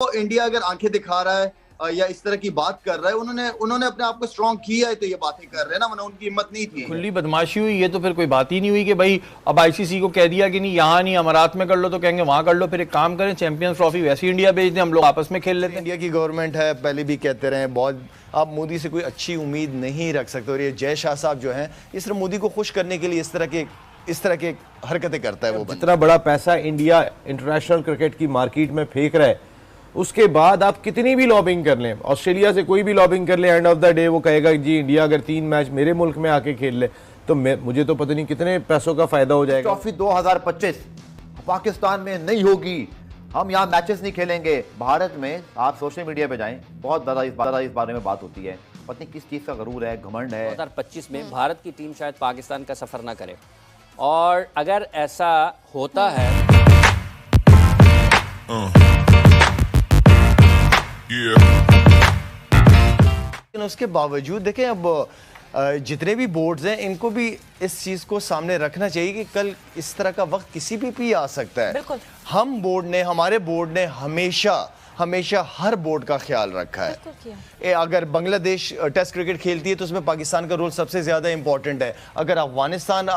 तो इंडिया अगर आंखें दिखा रहा है या इस तरह की बात कर रहा है, उन्होंने अपने आप को स्ट्रॉन्ग किया है तो ये बातें कर रहे हैं ना, वरना उनकी हिम्मत नहीं थी। खुली बदमाशी हुई, ये तो फिर कोई बात ही नहीं हुई कि भाई अब आईसीसी को कह दिया कि नहीं यहाँ नहीं अमारात में कर लो तो कहेंगे वहां कर लो। फिर एक काम करें, चैंपियंस ट्रॉफी वैसी इंडिया भेज दें, हम लोग आपस में खेल लेते हैं। इंडिया की गवर्नमेंट है, पहले भी कहते रहे बहुत, आप मोदी से कोई अच्छी उम्मीद नहीं रख सकते। और ये जय शाह साहब जो हैं, ये सिर्फ मोदी को खुश करने के लिए इस तरह के हरकतें करता है। वो जितना बड़ा पैसा इंडिया इंटरनेशनल क्रिकेट की मार्केट में फेंक रहा है, उसके बाद आप कितनी भी लॉबिंग कर लें, ऑस्ट्रेलिया से कोई भी लॉबिंग कर ले, एंड ऑफ द डे वो कहेगा जी इंडिया अगर 3 मैच मेरे मुल्क में आके खेल ले तो मुझे तो पता नहीं कितने पैसों का फायदा हो जाएगा। ट्रॉफी 2025 पाकिस्तान में नहीं होगी, हम यहाँ मैचेस नहीं खेलेंगे। भारत में आप सोशल मीडिया पे जाएं, बहुत ज्यादा इस बारे में बात होती है, पता नहीं किस चीज का गरूर है, घमंड है। 2025 में भारत की टीम शायद पाकिस्तान का सफर ना करे, और अगर ऐसा होता है लेकिन उसके बावजूद देखें, अब जितने भी बोर्ड्स हैं इनको भी इस चीज़ को सामने रखना चाहिए कि कल इस तरह का वक्त किसी भी आ सकता है। हमारे बोर्ड ने हमेशा हर बोर्ड का ख्याल रखा है। अगर बांग्लादेश टेस्ट क्रिकेट खेलती है तो उसमें पाकिस्तान का रोल सबसे ज़्यादा इंपॉर्टेंट है। अगर अफगानिस्तान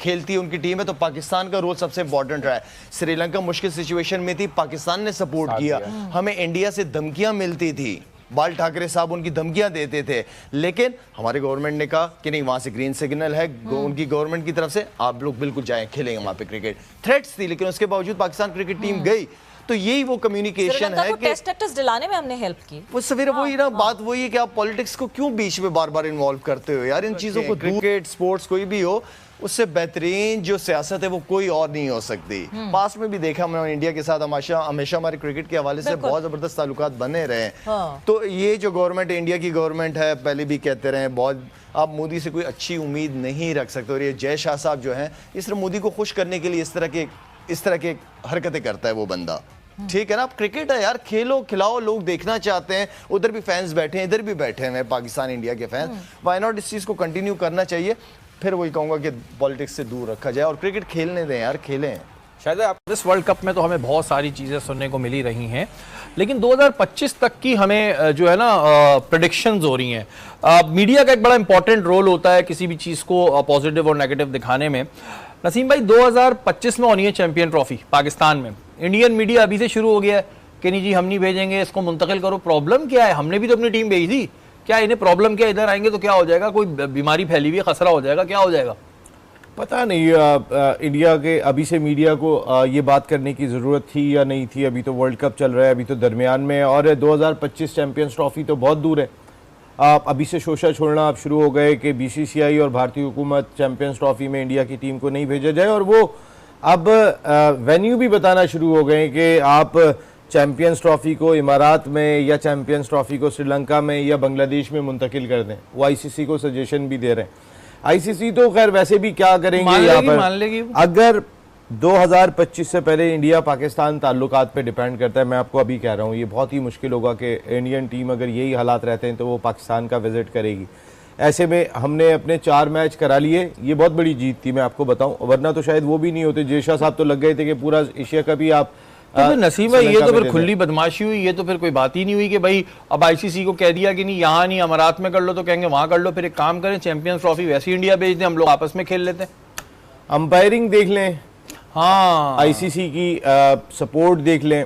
खेलती है, उनकी टीम है, तो पाकिस्तान का रोल सबसे इंपॉर्टेंट रहा है। श्रीलंका मुश्किल सिचुएशन में थी, पाकिस्तान ने सपोर्ट किया। हमें इंडिया से धमकियां मिलती थी, बाल ठाकरे साहब उनकी धमकियां देते थे, लेकिन हमारे गवर्नमेंट ने कहा कि नहीं, वहां से ग्रीन सिग्नल है उनकी गवर्नमेंट की तरफ से, आप लोग बिल्कुल जाएं, खेलेंगे वहां पे क्रिकेट। थ्रेट्स थी, लेकिन उसके बावजूद पाकिस्तान क्रिकेट टीम गई। तो यही वो कम्युनिकेशन है कि टेस्ट एक्टर्स दिलाने में हमने हेल्प की। वो सवेरे वही ना बात वही है कि आप पॉलिटिक्स को क्यों बीच में बार बार इन्वॉल्व करते हो यार। इन चीजों को, क्रिकेट स्पोर्ट्स कोई भी हो, उससे बेहतरीन जो सियासत है वो कोई और नहीं हो सकती। पास में भी देखा हमने, इंडिया के साथ हमेशा हमारे क्रिकेट के हवाले से बहुत जबरदस्त ताल्लुकात बने रहे हैं। तो ये जो गवर्नमेंट, इंडिया की गवर्नमेंट है, पहले भी कहते रहे बहुत, आप मोदी से कोई अच्छी उम्मीद नहीं रख सकते। और ये जय शाह साहब जो हैं, ये सिर्फ मोदी को खुश करने के लिए इस तरह के हरकतें करता है वो बंदा। ठीक है ना, आप क्रिकेट है यार, खेलो खिलाओ, लोग देखना चाहते हैं। उधर भी फैंस बैठे हैं, इधर भी बैठे हैं पाकिस्तान इंडिया के फैंस। व्हाई नॉट इस चीज़ को कंटिन्यू करना चाहिए। फिर वही कहूँगा कि पॉलिटिक्स से दूर रखा जाए और क्रिकेट खेलने दें यार, खेलें। शायद इस वर्ल्ड कप में तो हमें बहुत सारी चीज़ें सुनने को मिली रही हैं, लेकिन 2025 तक की हमें जो है ना प्रेडिक्शंस हो रही हैं। मीडिया का एक बड़ा इंपॉर्टेंट रोल होता है किसी भी चीज़ को पॉजिटिव और नेगेटिव दिखाने में। नसीम भाई, 2025 में होनी है चैंपियन ट्रॉफी पाकिस्तान में। इंडियन मीडिया अभी से शुरू हो गया है कि नहीं जी हम नहीं भेजेंगे, इसको मुंतकिल करो। प्रॉब्लम क्या है? हमने भी तो अपनी टीम भेजी थी, क्या इन्हें प्रॉब्लम क्या? इधर आएंगे तो क्या हो जाएगा? कोई बीमारी फैली हुई है, खसरा हो जाएगा, क्या हो जाएगा? पता नहीं इंडिया के अभी से मीडिया को ये बात करने की ज़रूरत थी या नहीं थी। अभी तो वर्ल्ड कप चल रहा है, अभी तो दरमियान में, और 2025 चैंपियंस ट्रॉफी तो बहुत दूर है। आप अभी से शोशा छोड़ना आप शुरू हो गए कि बीसीसीआई और भारतीय हुकूमत चैंपियंस ट्रॉफी में इंडिया की टीम को नहीं भेजा जाए, और वो अब वेन्यू भी बताना शुरू हो गए कि आप चैंपियंस ट्रॉफी को इमारात में या चैंपियंस ट्रॉफी को श्रीलंका में या बांग्लादेश में मुंतकिल कर दें। वो आईसीसी को सजेशन भी दे रहे हैं। आईसीसी तो खैर वैसे भी क्या करेंगे यहाँ पर, मान लेगी। अगर 2025 से पहले इंडिया पाकिस्तान ताल्लुकात पे डिपेंड करता है, मैं आपको अभी कह रहा हूँ, ये बहुत ही मुश्किल होगा कि इंडियन टीम अगर यही हालात रहते हैं तो वो पाकिस्तान का विजिट करेगी। ऐसे में हमने अपने 4 मैच करा लिए, ये बहुत बड़ी जीत थी, मैं आपको बताऊं, वरना तो शायद वो भी नहीं होते। जय शाह साहब तो लग गए थे कि पूरा एशिया का भी आप तो फिर नसीम भाई, ये तो फिर खुली बदमाशी हुई, ये तो फिर कोई बात ही नहीं हुई कि भाई अब आईसीसी को कह दिया कि नहीं यहाँ नहीं अमारात में कर लो तो कहेंगे वहां कर लो। फिर एक काम करें, चैंपियंस ट्रॉफी वैसी इंडिया भेज दें, हम लोग आपस में खेल लेते हैं। अंपायरिंग देख लें, हाँ, आईसीसी की सपोर्ट देख लें,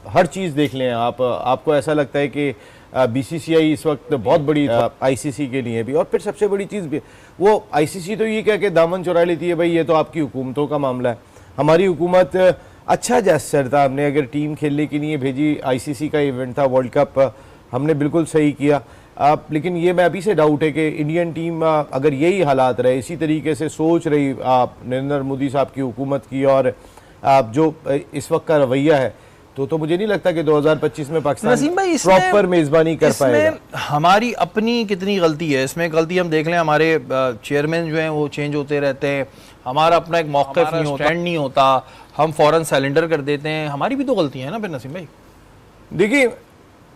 हर चीज़ देख लें। आपको ऐसा लगता है कि बीसीसीआई इस वक्त बहुत बड़ी आईसीसी के लिए भी, और फिर सबसे बड़ी चीज़ भी, वो आईसीसी तो ये कह के दामन चुरा लेती है भाई ये तो आपकी हुकूमतों का मामला है। हमारी हुकूमत अच्छा जेस्चर था, हमने अगर टीम खेलने के लिए भेजी, आईसीसी का इवेंट था वर्ल्ड कप, हमने बिल्कुल सही किया। लेकिन ये मैं अभी से डाउट है कि इंडियन टीम अगर यही हालात रहे, इसी तरीके से सोच रही नरेंद्र मोदी साहब की हुकूमत की और जो इस वक्त का रवैया है, तो मुझे नहीं लगता कि 2025 में पाकिस्तान प्रॉपर मेजबानी कर पाएगा। हमारी अपनी कितनी गलती है इसमें? गलती हम देख लें, हमारे चेयरमैन जो हैं वो चेंज होते रहते हैं, हमारा अपना एक मौक़िफ़ नहीं होता, स्टैंड नहीं होता, हम फौरन सरेंडर कर देते हैं। हमारी भी तो गलती है ना फिर नसीम भाई। देखिए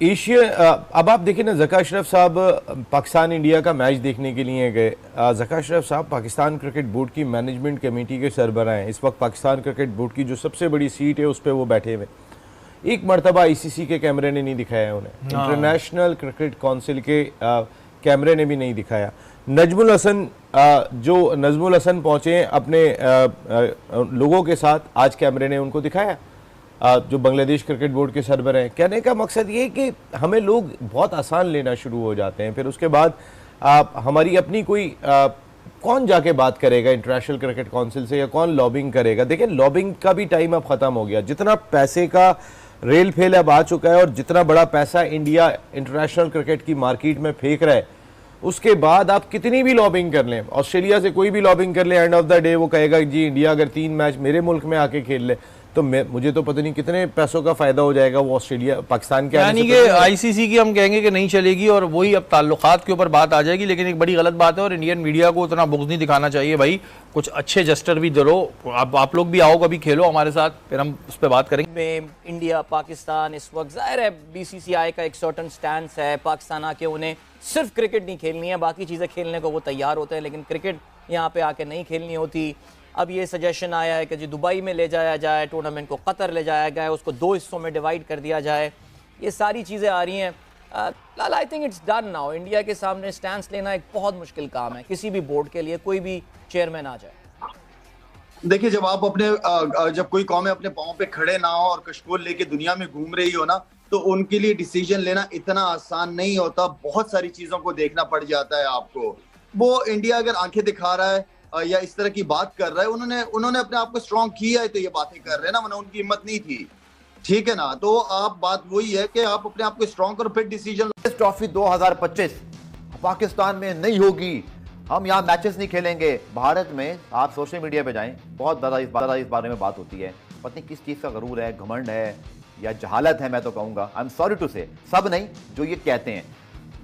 एशिया, अब आप देखिए ना, ज़का अशरफ साहब पाकिस्तान इंडिया का मैच देखने के लिए गए। ज़का अशरफ साहब पाकिस्तान क्रिकेट बोर्ड की मैनेजमेंट कमेटी के सरबराह हैं। इस वक्त पाकिस्तान क्रिकेट बोर्ड की जो सबसे बड़ी सीट है उस पर वो बैठे हुए। एक मर्तबा आईसीसी के कैमरे ने नहीं दिखाया उन्हें, इंटरनेशनल क्रिकेट काउंसिल के कैमरे ने भी नहीं दिखाया। नजमुल हसन पहुंचे अपने लोगों के साथ, आज कैमरे ने उनको दिखाया, जो बांग्लादेश क्रिकेट बोर्ड के सरबराह हैं। कहने का मकसद ये कि हमें लोग बहुत आसान लेना शुरू हो जाते हैं, फिर उसके बाद हमारी अपनी कोई कौन जाके बात करेगा इंटरनेशनल क्रिकेट काउंसिल से, या कौन लॉबिंग करेगा। देखिए, लॉबिंग का भी टाइम अब खत्म हो गया। जितना पैसे का रेल फेल अब आ चुका है और जितना बड़ा पैसा इंडिया इंटरनेशनल क्रिकेट की मार्केट में फेंक रहा है, उसके बाद आप कितनी भी लॉबिंग कर लें, ऑस्ट्रेलिया से कोई भी लॉबिंग कर ले, एंड ऑफ द डे वो कहेगा जी इंडिया अगर 3 मैच मेरे मुल्क में आके खेल ले तो मुझे तो पता नहीं कितने पैसों का फायदा हो जाएगा वो ऑस्ट्रेलिया पाकिस्तान के। यानी कि आईसीसी की हम कहेंगे कि नहीं चलेगी और वही अब ताल्लुकात के ऊपर बात आ जाएगी। लेकिन एक बड़ी गलत बात है और इंडियन मीडिया को उतना बुग़्ज़ नहीं दिखाना चाहिए भाई, कुछ अच्छे जस्टर भी दो, आप लोग भी आओ कभी खेलो हमारे साथ, फिर हम उस पर बात करेंगे। इंडिया पाकिस्तान इस वक्त जाहिर है बीसीसीआई का एक सर्टन स्टैंड है, पाकिस्तान आके उन्हें सिर्फ क्रिकेट नहीं खेलनी है, बाकी चीज़ें खेलने को वो तैयार होते हैं, लेकिन क्रिकेट यहाँ पे आके नहीं खेलनी होती। अब ये सजेशन आया है कि जी दुबई में ले जाया जाए, टूर्नामेंट को कतर ले जाया गया है, उसको 2 हिस्सों में डिवाइड कर दिया जाए, ये सारी चीज़ें आ रही हैं। I think it's done now. India के सामने स्टैंड लेना एक बहुत मुश्किल काम है किसी भी बोर्ड के लिए, कोई भी चेयरमैन आ जाए। देखिए, जब आप जब कोई कौमें अपने पाँव पे खड़े ना हो और कशकोल लेके दुनिया में घूम रही हो ना, तो उनके लिए डिसीजन लेना इतना आसान नहीं होता। बहुत सारी चीजों को देखना पड़ जाता है आपको। वो इंडिया अगर आंखें दिखा रहा है या इस तरह की बात कर रहा है, उन्होंने अपने आप को स्ट्रॉन्ग किया है तो ये बातें कर रहे हैं ना, वरना उनकी हिम्मत नहीं थी। ठीक है ना, तो आप बात वही है कि आप अपने आप को स्ट्रॉन्ग करो, फिर डिसीजन। ट्रॉफी 2025 पाकिस्तान में नहीं होगी, हम यहाँ मैचेस नहीं खेलेंगे। भारत में आप सोशल मीडिया पे जाएं, बहुत ज़्यादा इस बारे में बात होती है। पता नहीं किस चीज़ का गरूर है, घमंड है या जहालत है, मैं तो कहूँगा, आई एम सॉरी टू से, सब नहीं जो ये कहते हैं।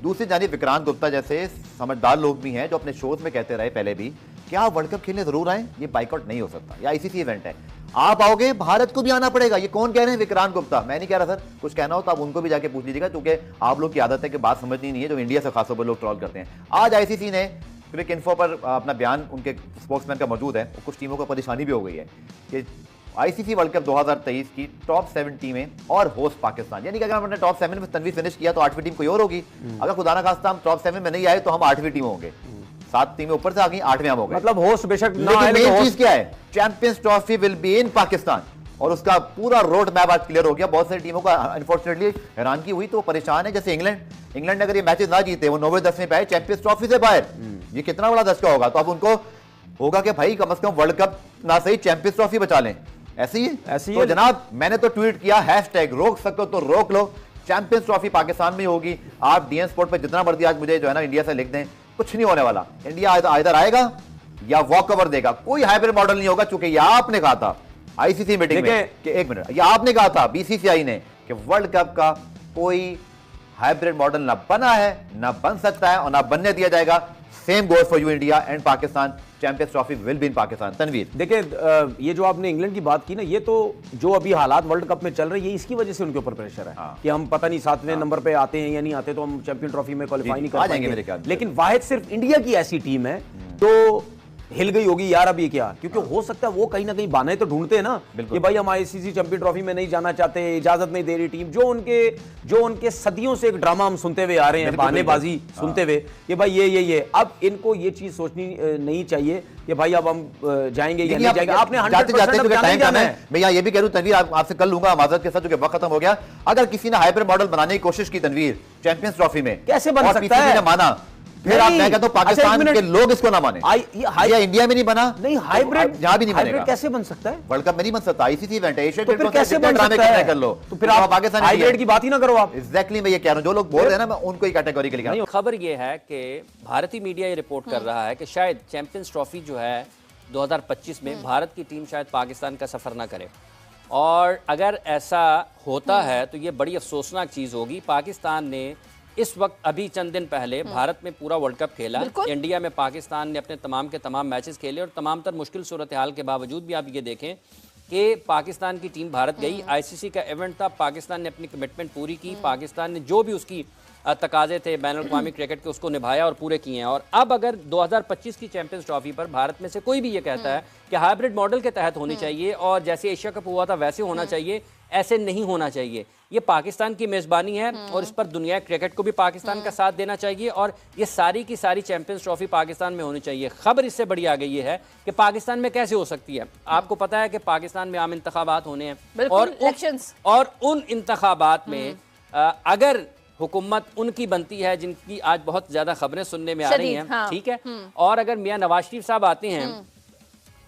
दूसरी जानिब विक्रांत गुप्ता जैसे समझदार लोग भी हैं जो अपने शोज में कहते रहे पहले भी, क्या आप वर्ल्ड कप खेलने जरूर आए, ये बाइकआउट नहीं हो सकता, या आईसीसी इवेंट है, आप आओगे भारत को भी आना पड़ेगा। ये कौन कह रहे हैं? विक्रांत गुप्ता। मैं नहीं कह रहा सर, कुछ कहना हो तो आप उनको भी जाके पूछ लीजिएगा, क्योंकि आप लोग की आदत है कि बात समझनी नहीं है, जो इंडिया से खासतौर पर लोग ट्रॉल करते हैं। आज आईसीसी ने क्रिक इन्फो पर अपना बयान उनके स्पोक्समैन का मौजूद है, कुछ टीमों को परेशानी भी हो गई है कि आईसीसी वर्ल्ड कप 2023 की टॉप 7 टीमें और होस्ट पाकिस्तान, यानी कि अगर हमने टॉप 7 में तनवीर फिनिश किया तो 8वीं टीम कोई और होगी। अगर खुदा ना खास्ता हम टॉप 7 में नहीं आए तो हम 8वीं टीम होंगे। 7 टीमें ऊपर से आ गई, 8वें हम हो गए। मतलब होस्ट बेशक ना आए, लेकिन मेन चीज क्या है, champions trophy will be in Pakistan, और उसका पूरा रोड मैप आज क्लियर हो गया। बहुत सारी टीमों का अनफॉर्चुनेटली हैरानगी हुई तो वो परेशान है, जैसे इंग्लैंड ने अगर ये मैचेस ना जीते, वो 9वें-10वें पे आए चैंपियंस ट्रॉफी से बाहर, ये कितना बड़ा धक्का होगा। तो अब उनको होगा कि भाई कम से कम वर्ल्ड कप ना सही चैंपियंस ट्रॉफी बचा लें। ऐसे ही तो जनाब, मैंने तो ट्वीट किया हैशटैग रोक सको तो रोक लो, चैंपियंस ट्रॉफी पाकिस्तान में होगी। आप डीएन स्पोर्ट पे जितना मर्जी आज मुझे जो है ना इंडिया से लिख दें, कुछ नहीं होने वाला। इंडिया इधर आएगा या वॉक ओवर देगा, कोई हाइब्रिड मॉडल नहीं होगा। चूंकि ये आपने कहा था आईसीसी मीटिंग में कि 1 मिनट, ये आपने कहा था बीसीसीआई ने कि वर्ल्ड कप का कोई हाइब्रिड मॉडल ना बना है, ना बन सकता है और ना बनने दिया जाएगा। Same goes for you India and Pakistan, champions trophy will be in Pakistan. Tanveer, देखिए ये जो आपने इंग्लैंड की बात की ना, ये तो जो अभी हालात वर्ल्ड कप में चल रहे हैं, ये इसकी वजह से उनके ऊपर प्रेशर है कि हम पता नहीं 7वें नंबर पे आते हैं या नहीं आते, तो हम चैंपियन ट्रॉफी में क्वालिफाई नहीं कर पाएंगे। लेकिन वाहिद सिर्फ इंडिया की ऐसी टीम है तो हिल गई होगी यार अब ये क्या, क्योंकि हो सकता है वो कहीं ना कहीं बहाने तो ढूंढते हैं ना कि भाई हम आईसीसी चैंपियन ट्रॉफी में नहीं जाना चाहते, इजाजत नहीं दे रही टीम, जो उनके सदियों से एक ड्रामा हम सुनते हुए आ रहे हैं, बहानेबाजी सुनते हुए कि भाई ये अब इनको ये चीज सोचनी नहीं चाहिए कि भाई अब हम जाएंगे या नहीं जाएंगे। आपने 100% जाना है। मैं यहाँ ये भी कह रहा हूँ तनवीर, आपसे कल लूंगा माजरत के साथ, जो कि वक्त खत्म हो गया। अगर किसी ने हाइब्रिड मॉडल बनाने की कोशिश की तनवीर चैंपियंस ट्रॉफी में, कैसे बन सकता है? माना, फिर आप मैं कहता हूं पाकिस्तान के लोग इसको ना माने, या इंडिया में नहीं बना, नहीं हाइब्रिड यहां भी नहीं बनेगा। कैसे बन सकता है? वर्ल्ड कप में नहीं बन सकता, आईसीसी इवेंट है, एशिया तो फिर कैसे बन सकता है? कर लो तो फिर आप पाकिस्तान हाइब्रिड की बात ही ना करो आप। एग्जैक्टली मैं ये कह रहा हूं, जो लोग बोल रहे हैं ना, मैं उनको ही कैटेगरी के लिए। खबर ये है कि भारतीय मीडिया ये रिपोर्ट कर रहा है कि शायद चैंपियंस ट्रॉफी जो है 2025 में भारत की टीम शायद पाकिस्तान का सफर ना करे, और अगर ऐसा होता है तो ये बड़ी अफसोसनाक चीज होगी। पाकिस्तान ने इस वक्त अभी चंद दिन पहले भारत में पूरा वर्ल्ड कप खेला, इंडिया में पाकिस्तान ने अपने तमाम के तमाम मैचेस खेले, और तमाम तर मुश्किल सूरत हाल के बावजूद भी आप ये देखें कि पाकिस्तान की टीम भारत गई, आईसीसी का इवेंट था, पाकिस्तान ने अपनी कमिटमेंट पूरी की, पाकिस्तान ने जो भी उसकी तकाजे थे बैनुल अक़वामी क्रिकेट के उसको निभाया और पूरे किए हैं। और अब अगर 2025 की चैंपियंस ट्रॉफी पर भारत में से कोई भी ये कहता है कि हाइब्रिड मॉडल के तहत होनी चाहिए और जैसे एशिया कप हुआ था वैसे होना चाहिए, ऐसे नहीं होना चाहिए। ये पाकिस्तान की मेज़बानी है और इस पर दुनिया क्रिकेट को भी पाकिस्तान का साथ देना चाहिए और ये सारी की सारी चैंपियंस ट्रॉफी पाकिस्तान में होनी चाहिए। खबर इससे बड़ी आ गई ये है कि पाकिस्तान में कैसे हो सकती है। आपको पता है कि पाकिस्तान में आम इंतखाबात होने हैं और उन इंतखाबात में अगर हुकूमत उनकी बनती है जिनकी आज बहुत ज़्यादा खबरें सुनने में आ रही हैं, ठीक है, और अगर मियां नवाज शरीफ साहब आते हैं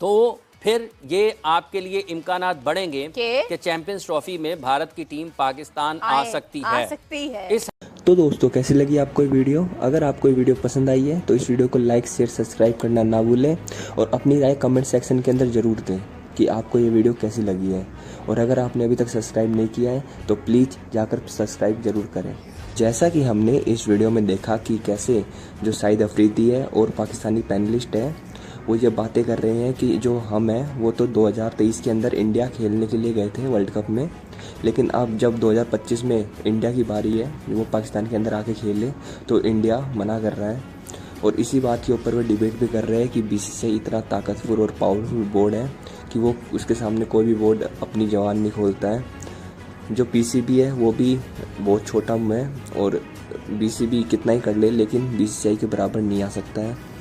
तो फिर ये आपके लिए इम्कानात बढ़ेंगे कि चैंपियंस ट्रॉफी में भारत की टीम पाकिस्तान आ सकती है। इस तो दोस्तों कैसी लगी आपको ये वीडियो? अगर आपको ये वीडियो पसंद आई है तो इस वीडियो को लाइक शेयर सब्सक्राइब करना ना भूलें और अपनी राय कमेंट सेक्शन के अंदर ज़रूर दें कि आपको ये वीडियो कैसी लगी है। और अगर आपने अभी तक सब्सक्राइब नहीं किया है तो प्लीज़ जाकर सब्सक्राइब ज़रूर करें। जैसा कि हमने इस वीडियो में देखा कि कैसे जो शाहिद अफरीदी है और पाकिस्तानी पैनलिस्ट है वो ये बातें कर रहे हैं कि जो हम हैं वो तो 2023 के अंदर इंडिया खेलने के लिए गए थे वर्ल्ड कप में, लेकिन अब जब 2025 में इंडिया की बारी है वो पाकिस्तान के अंदर आके खेले तो इंडिया मना कर रहा है। और इसी बात के ऊपर वो डिबेट भी कर रहे हैं कि बीसीसीआई इतना ताकतवर और पावरफुल बोर्ड है कि वो उसके सामने कोई भी बोर्ड अपनी जवान नहीं खोलता है। जो पीसीबी है वो भी बहुत छोटा है और बीसीबी कितना ही कर ले लेकिन बीसीसीआई के बराबर नहीं आ सकता है।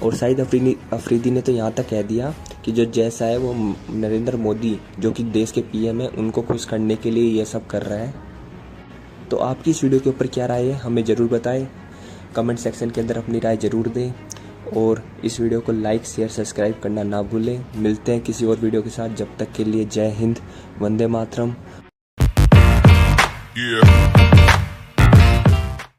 और शाहिद अफरीदी ने तो यहाँ तक कह दिया कि जो जैसा है वो नरेंद्र मोदी जो कि देश के पीएम है उनको खुश करने के लिए ये सब कर रहा है। तो आपकी इस वीडियो के ऊपर क्या राय है हमें ज़रूर बताएं, कमेंट सेक्शन के अंदर अपनी राय ज़रूर दें और इस वीडियो को लाइक शेयर सब्सक्राइब करना ना भूलें। मिलते हैं किसी और वीडियो के साथ, जब तक के लिए जय हिंद, वंदे मातरम।